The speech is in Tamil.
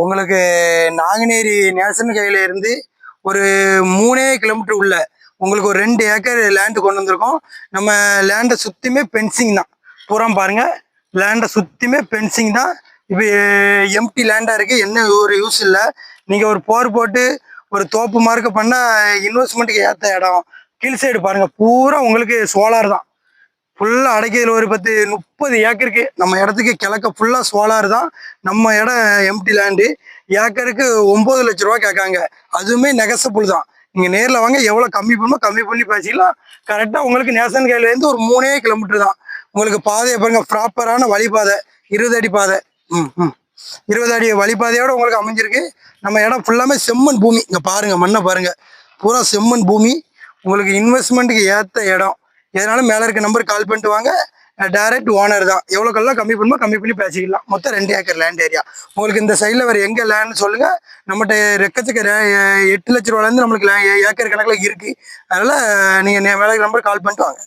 உங்களுக்கு நாங்குநேரி நேஷனல் கையில இருந்து ஒரு 3 கிலோமீட்டர் உள்ள உங்களுக்கு ஒரு 2 ஏக்கர் லேண்டு கொண்டு வந்திருக்கோம். நம்ம லேண்டை சுற்றியுமே பென்சிங் தான். பூரா பாருங்க, லேண்டை சுற்றியுமே பென்சிங் தான். இப்போ எம்டி லேண்டாக இருக்குது, என்ன ஒரு யூஸ் இல்லை. நீங்கள் ஒரு போர் போட்டு ஒரு தோப்பு மார்க்க பண்ணால் இன்வெஸ்ட்மெண்ட்டுக்கு ஏற்ற இடம். கீழ் சைடு பாருங்கள், பூரா உங்களுக்கு சோலார் தான். ஃபுல்லாக அடைக்கிறதுல ஒரு 30 ஏக்கருக்கு நம்ம இடத்துக்கு கிழக்க ஃபுல்லாக சோலார் தான். நம்ம இடம் எம்டி லேண்டு. ஏக்கருக்கு 9 லட்ச ரூபா கேட்காங்க. அதுவுமே நெகசபிள் தான். நீங்கள் நேரில் வாங்க, எவ்வளோ கம்மி பண்ணுமோ கம்மி பண்ணி பேசிக்கலாம். கரெக்டாக உங்களுக்கு நேஷனல் கையிலேருந்து ஒரு 3 கிலோமீட்டர் தான். உங்களுக்கு பாதையை பாருங்க, ப்ராப்பரான வழிபாதை, 20 அடி பாதை. 20 அடி வழிபாதையோடு உங்களுக்கு அமைஞ்சிருக்கு. நம்ம இடம் ஃபுல்லாமே செம்மண் பூமி. இங்கே பாருங்கள், மண்ணை பாருங்கள், பூரா செம்மண் பூமி. உங்களுக்கு இன்வெஸ்ட்மெண்ட்டுக்கு ஏற்ற இடம். எதனாலும் மேலே இருக்க நம்பருக்கு கால் பண்ணிட்டு வாங்க. டைரக்ட் ஓனர் தான். எவ்வளோக்கெல்லாம் கம்மி பண்ணுமோ கம்மி பண்ணி பேசிக்கலாம். மொத்தம் 2 ஏக்கர் லேண்ட் ஏரியா. உங்களுக்கு இந்த சைடில் வேறு எங்கே லேண்ட்னு சொல்லுங்கள். நம்மகிட்ட ரெக்கச்சக்க 8 லட்ச ரூபாலேருந்து நம்மளுக்கு ஏக்கர் கணக்கில் இருக்குது. அதனால் நீங்கள் மேலே இருக்க நம்பருக்கு கால் பண்ணிட்டு வாங்க.